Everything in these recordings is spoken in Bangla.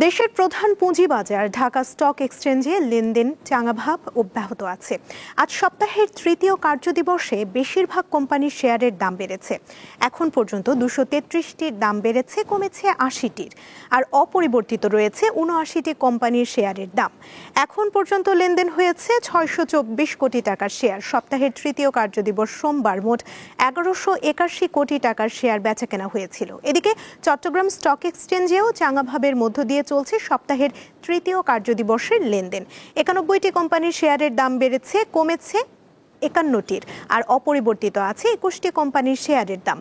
দেশের প্রধান পুঁজিবাজার ঢাকা স্টক এক্সচেঞ্জে লেনদেন চাঙাভাব অব্যাহত আছে। আজ সপ্তাহের তৃতীয় কার্যদিবসে বেশিরভাগ কোম্পানির শেয়ারের দাম বেড়েছে। এখন পর্যন্ত 233টির দাম বেড়েছে, কমেছে 80টির, আর অপরিবর্তিত রয়েছে 79টি কোম্পানির শেয়ারের দাম। এখন পর্যন্ত লেনদেন হয়েছে 624 কোটি টাকার শেয়ার। সপ্তাহের তৃতীয় কার্যদিবস সোমবার মোট 1181 কোটি টাকার শেয়ার বেচাকেনা হয়েছিল। এদিকে চট্টগ্রাম স্টক এক্সচেঞ্জেও চাঙাভাবের মধ্য দিয়ে চলছে সপ্তাহের তৃতীয় কার্যদিবসের লেনদেন। 91টি কোম্পানির শেয়ারের দাম বেড়েছে, কমেছে 51টির, আর অপরিবর্তিত আছে 21টি কোম্পানির শেয়ারের দাম।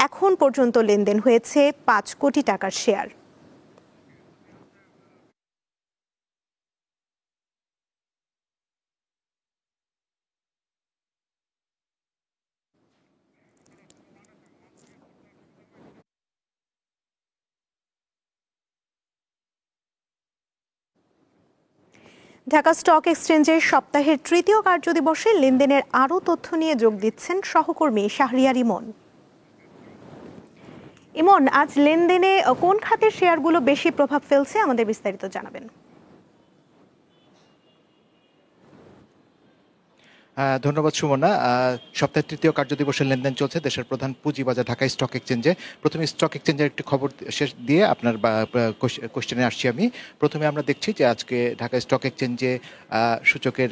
এখন পর্যন্ত লেনদেন হয়েছে 5 কোটি টাকার শেয়ার। ঢাকা স্টক এক্সচেঞ্জের সপ্তাহের তৃতীয় কার্যদিবসে লেনদেনের আরও তথ্য নিয়ে যোগ দিচ্ছেন সহকর্মী শাহরিয়ার ইমন। ইমন, আজ লেনদেনে কোন খাতের শেয়ারগুলো বেশি প্রভাব ফেলছে, আমাদের বিস্তারিত জানাবেন। ধন্যবাদ সুমনা। সপ্তাহের তৃতীয় কার্যদিবসের লেনদেন চলছে দেশের প্রধান পুঁজিবাজার ঢাকা স্টক এক্সচেঞ্জে। প্রথমে স্টক এক্সচেঞ্জের একটি খবর শেষ দিয়ে আপনার কোশ্চেনে আসছি আমি। প্রথমে আমরা দেখছি যে আজকে ঢাকা স্টক এক্সচেঞ্জে সূচকের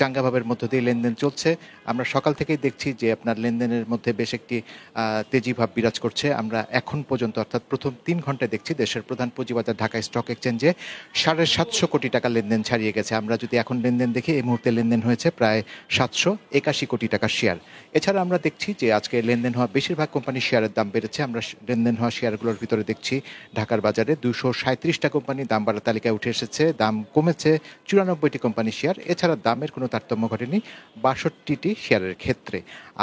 চাঙ্গাভাবের মধ্য দিয়ে লেনদেন চলছে। আমরা সকাল থেকেই দেখছি যে আপনার লেনদেনের মধ্যে বেশ একটি তেজিভাব বিরাজ করছে। আমরা এখন পর্যন্ত অর্থাৎ প্রথম 3 ঘন্টায় দেখছি দেশের প্রধান পুঁজিবাজার ঢাকা স্টক এক্সচেঞ্জে 750 কোটি টাকা লেনদেন ছাড়িয়ে গেছে। আমরা যদি এখন লেনদেন দেখি, এই মুহূর্তে লেনদেন হয়েছে প্রায় 781 কোটি টাকার শেয়ার। এছাড়া আমরা দেখছি যে আজকে লেনদেন হওয়া বেশিরভাগ কোম্পানির শেয়ারের দাম বেড়েছে। আমরা লেনদেন হওয়া শেয়ারগুলোর ভিতরে দেখছি ঢাকার বাজারে 237টা কোম্পানি দাম বাড়ার তালিকায় উঠে এসেছে। দাম কমেছে 94টি কোম্পানির শেয়ার। এছাড়া দামের কোনো তারতম্য ঘটেনি 62টি শেয়ারের ক্ষেত্রে।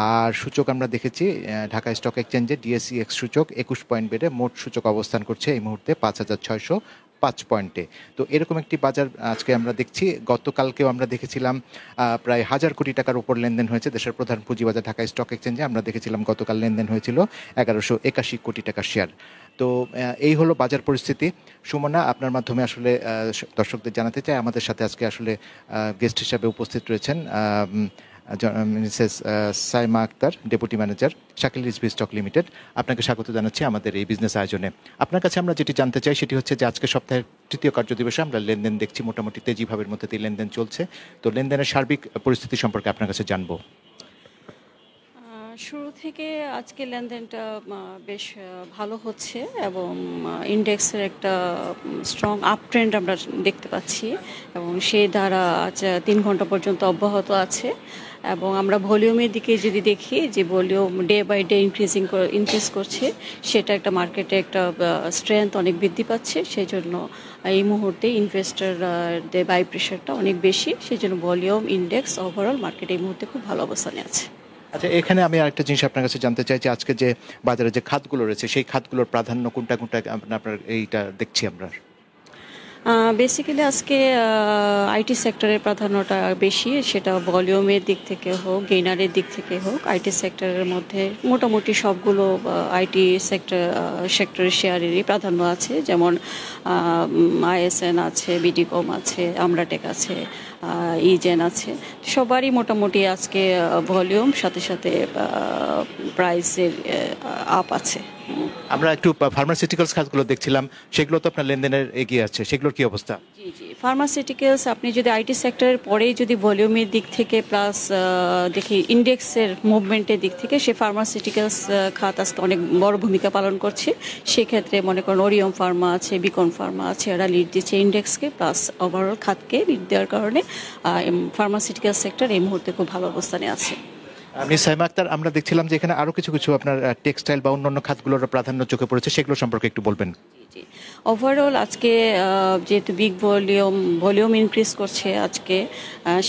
আর সূচক আমরা দেখেছি ঢাকা স্টক এক্সচেঞ্জে ডিএসই এক্স সূচক 21 পয়েন্ট বেড়ে মোট সূচক অবস্থান করছে এই মুহূর্তে 5605 পয়েন্টে। তো এরকম একটি বাজার আজকে আমরা দেখছি। গতকালকেও আমরা দেখেছিলাম প্রায় 1000 কোটি টাকার উপর লেনদেন হয়েছে দেশের প্রধান পুঁজিবাজার ঢাকা স্টক এক্সচেঞ্জে। আমরা দেখেছিলাম গতকাল লেনদেন হয়েছিল 1181 কোটি টাকার শেয়ার। তো এই হলো বাজার পরিস্থিতি। সুমনা, আপনার মাধ্যমে আসলে দর্শকদের জানাতে চাই, আমাদের সাথে আজকে আসলে গেস্ট হিসাবে উপস্থিত রয়েছেন Mrs Saima Akter, deputy manager Shakil Rizvi stock limited. আপনাকে স্বাগত জানাচ্ছি আমাদের এই বিজনেস আয়োজনে। আপনার কাছে আমরা যেটি জানতে চাই সেটি হচ্ছে যে আজকে সপ্তাহের তৃতীয় কার্যদিবসে আমরা লেনদেন দেখছি মোটামুটি তেজিভাবের মধ্যে দিয়ে লেনদেন চলছে। তো লেনদেনের সার্বিক পরিস্থিতি সম্পর্কে আপনার কাছে জানবো। শুরু থেকে আজকে লেনদেনটা বেশ ভালো হচ্ছে এবং ইন্ডেক্সের একটা স্ট্রং আপ ট্রেন্ড আমরা দেখতে পাচ্ছি এবং সেই দ্বারা আজ 3 ঘন্টা পর্যন্ত অব্যাহত আছে। এবং আমরা ভলিউমের দিকে যদি দেখি যে volume day by day increase করছে, সেটা একটা মার্কেটে একটা স্ট্রেংথ অনেক বৃদ্ধি পাচ্ছে। সেই জন্য এই মুহূর্তে ইনভেস্টরদের বাই প্রেশারটা অনেক বেশি, সেই জন্য ভলিউম ইন্ডেক্স ওভারঅল মার্কেট এই মুহূর্তে খুব ভালো অবস্থানে আছে। আচ্ছা, এখানে আমি আরেকটা জিনিস আপনার কাছে জানতে চাই যে আজকে যে বাজারে যে খাতগুলো রয়েছে সেই খাতগুলোর প্রাধান্য কোনটা কোনটা আপনার এইটা দেখছি আমরা। বেসিক্যালি আজকে আইটি সেক্টরের প্রাধান্যটা বেশি, সেটা ভলিউমের দিক থেকে হোক, গেইনারের দিক থেকে হোক। আইটি সেক্টরের মধ্যে মোটামুটি সবগুলো আইটি সেক্টরের শেয়ারেরই প্রাধান্য আছে, যেমন আইএসএন আছে, বিডিকম আছে, আমরাটেক আছে, ইজেন আছে। সবারই মোটামুটি আজকে ভলিউম সাথে সাথে প্রাইসের আপ আছে। আমরা একটু ফার্মাসিউটিক্যালস খাতগুলো দেখছিলাম, সেগুলো তো আপনার লেনদেনের এগিয়ে আছে, সেগুলোর কি অবস্থা? জি, ফার্মাসিউটিক্যালস আপনি যদি আইটি সেক্টরের পরেই যদি ভলিউমের দিক থেকে প্লাস দেখি ইন্ডেক্সের মুভমেন্টের দিক থেকে, সে ফার্মাসিউটিক্যালস খাত আজকে অনেক বড় ভূমিকা পালন করছে। সেক্ষেত্রে মনে করেন ওরিয়ম ফার্মা আছে, বিকন ফার্মা আছে, এরা লিড দিচ্ছে ইন্ডেক্সকে প্লাস ওভারঅল খাতকে লিড দেওয়ার কারণে ফার্মাসিউটিক্যাল সেক্টর এই মুহূর্তে খুব ভালো অবস্থানে আছে। মিস সাইমা আক্তার, আমরা দেখছিলাম যে এখানে আরও কিছু কিছু আপনার টেক্সটাইল বা অন্যান্য খাতগুলোর প্রাধান্য চোখে পড়েছে, সেগুলো সম্পর্কে একটু বলবেন। ওভারঅল আজকে যেহেতু বিগ ভলিউম ইনক্রিজ করছে আজকে,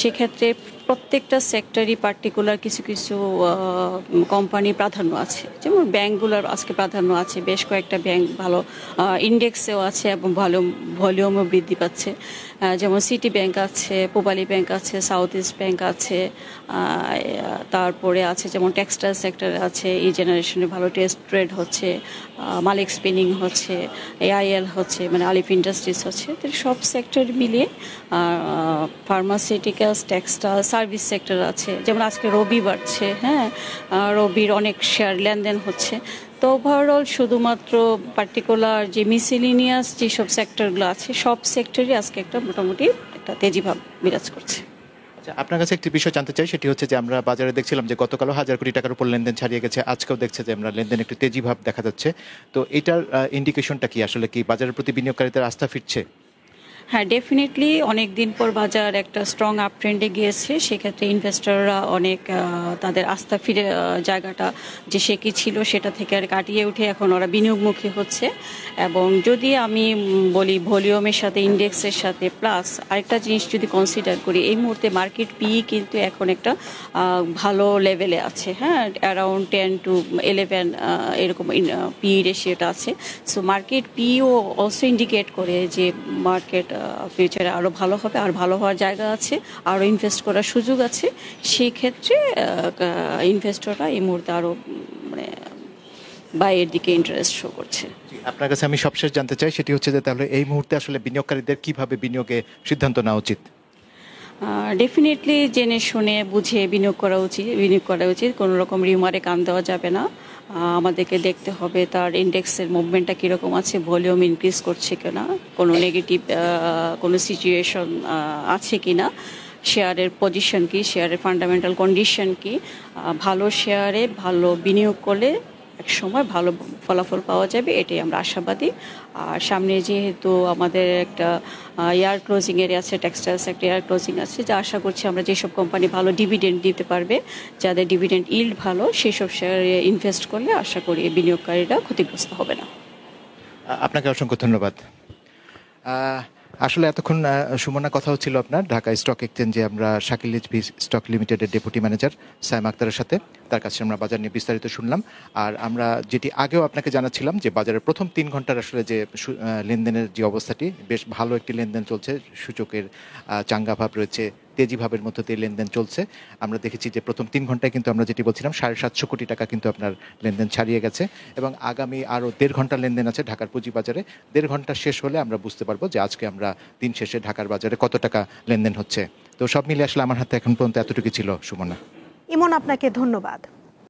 সেক্ষেত্রে প্রত্যেকটা সেক্টরই পার্টিকুলার কিছু কিছু কোম্পানি প্রাধান্য আছে, যেমন ব্যাংকগুলোর আজকে প্রাধান্য আছে, বেশ কয়েকটা ব্যাংক ভালো ইন্ডেক্সেও আছে এবং ভালো ভলিউমও বৃদ্ধি পাচ্ছে, যেমন সিটি ব্যাংক আছে, পূবালী ব্যাংক আছে, সাউথ ইস্ট ব্যাংক আছে, তারপরে আছে যেমন টেক্সটাইল সেক্টরে আছে, এই জেনারেশনে ভালো ট্রেড হচ্ছে, মালিক স্পিনিং হচ্ছে, এআইএল হচ্ছে, মানে আলিফ ইন্ডাস্ট্রিজ হচ্ছে। তো সব সেক্টর মিলিয়ে ফার্মাসিউটিক্যালস, টেক্সটাইল, সার্ভিস সেক্টর আছে, যেমন আজকে রবি বাড়ছে, হ্যাঁ, রবির অনেক শেয়ার লেনদেন হচ্ছে। তো ওভারঅল শুধুমাত্র পার্টিকুলার যে মিসেলিনিয়াস যেসব সেক্টরগুলো আছে সব সেক্টরই আজকে একটা মোটামুটি একটা তেজিভাব বিরাজ করছে। আচ্ছা, আপনার কাছে একটি বিষয় জানতে চাই, সেটি হচ্ছে যে আমরা বাজারে দেখছিলাম যে গতকালও 1,000 কোটি টাকার উপর লেনদেন ছাড়িয়ে গেছে, আজকেও দেখছে যে আমরা লেনদেন একটু তেজি ভাব দেখা যাচ্ছে। তো এটার ইন্ডিকেশনটা কি, আসলে কি বাজারের প্রতি বিনিয়োগকারীদের আস্থা ফিরছে? হ্যাঁ, ডেফিনেটলি অনেক দিন পর বাজার একটা স্ট্রং আপ ট্রেন্ডে গিয়েছে, সেক্ষেত্রে ইনভেস্টররা অনেক তাদের আস্থা ফিরে জায়গাটা যে সে কি ছিল সেটা থেকে আর কাটিয়ে উঠে এখন ওরা বিনিয়োগমুখী হচ্ছে। এবং যদি আমি বলি ভলিউমের সাথে ইন্ডেক্সের সাথে প্লাস আরেকটা জিনিস যদি কনসিডার করি, এই মুহূর্তে মার্কেট পি কিন্তু এখন একটা ভালো লেভেলে আছে, হ্যাঁ, অ্যারাউন্ড 10 to 11 এরকম পি রেশিওটা আছে। সো মার্কেট পিও অলসো ইন্ডিকেট করে যে মার্কেট ফিউচারে আরও ভালো হবে, আর ভালো হওয়ার জায়গা আছে, আরও ইনভেস্ট করার সুযোগ আছে। সেই ক্ষেত্রে ইনভেস্টররা এই মুহূর্তে আরও মানে বাইয়ের দিকে ইন্টারেস্ট শো করছে। আপনার কাছে আমি সবশেষ জানতে চাই, সেটি হচ্ছে যে তাহলে এই মুহূর্তে আসলে বিনিয়োগকারীদের কিভাবে বিনিয়োগে সিদ্ধান্ত নেওয়া উচিত? ডেফিনেটলি জেনে শুনে বুঝে বিনিয়োগ করা উচিত। কোনো রকম রিউমারে কান দেওয়া যাবে না। আমাদেরকে দেখতে হবে তার ইন্ডেক্সের মুভমেন্টটা কীরকম আছে, ভলিউম ইনক্রিজ করছে কিনা, কোনো নেগেটিভ কোনো সিচুয়েশন আছে কিনা, শেয়ারের পজিশন কি, শেয়ারের ফান্ডামেন্টাল কন্ডিশন কি। ভালো শেয়ারে ভালো বিনিয়োগ করলে এক সময় ভালো ফলাফল পাওয়া যাবে, এটাই আমরা আশাবাদী। আর সামনে যেহেতু আমাদের একটা ইয়ার ক্লোজিং এরিয়া আছে, টেক্সটাইলস একটা ইয়ার ক্লোজিং আছে, যা আশা করছি আমরা যেসব কোম্পানি ভালো ডিভিডেন্ড দিতে পারবে, যাদের ডিভিডেন্ড ইল্ড ভালো, সেই সব শেয়ারে ইনভেস্ট করলে আশা করি বিনিয়োগকারীরা ক্ষতিগ্রস্ত হবে না। আপনাকে অসংখ্য ধন্যবাদ। আসলে এতক্ষণ সুমনা কথা হচ্ছিল আপনার ঢাকা স্টক এক্সচেঞ্জে আমরা শাকিল এইচপি স্টক লিমিটেডের ডেপুটি ম্যানেজার সাইম আক্তারের সাথে, তার কাছে আমরা বাজার নিয়ে বিস্তারিত শুনলাম। আর আমরা যেটি আগেও আপনাকে জানাচ্ছিলাম যে বাজারের প্রথম 3 ঘন্টার আসলে যে লেনদেনের যে অবস্থাটি, বেশ ভালো একটি লেনদেন চলছে, সূচকের চাঙ্গা ভাব রয়েছে, তেজি ভাবের মধ্যে দিয়ে লেনদেন চলছে। আমরা দেখেছি যে প্রথম 3 ঘন্টায় কিন্তু আমরা যেটি বলছিলাম 750 কোটি টাকা কিন্তু আপনার লেনদেন ছাড়িয়ে গেছে, এবং আগামী আরও 1.5 ঘন্টা লেনদেন আছে ঢাকার পুঁজিবাজারে। 1.5 ঘন্টা শেষ হলে আমরা বুঝতে পারবো যে আজকে আমরা দিন শেষে ঢাকার বাজারে কত টাকা লেনদেন হচ্ছে। তো সব মিলে আসলে আমার হাতে এখন পর্যন্ত এতটুকু ছিল সুমনা। ইমন, আপনাকে ধন্যবাদ।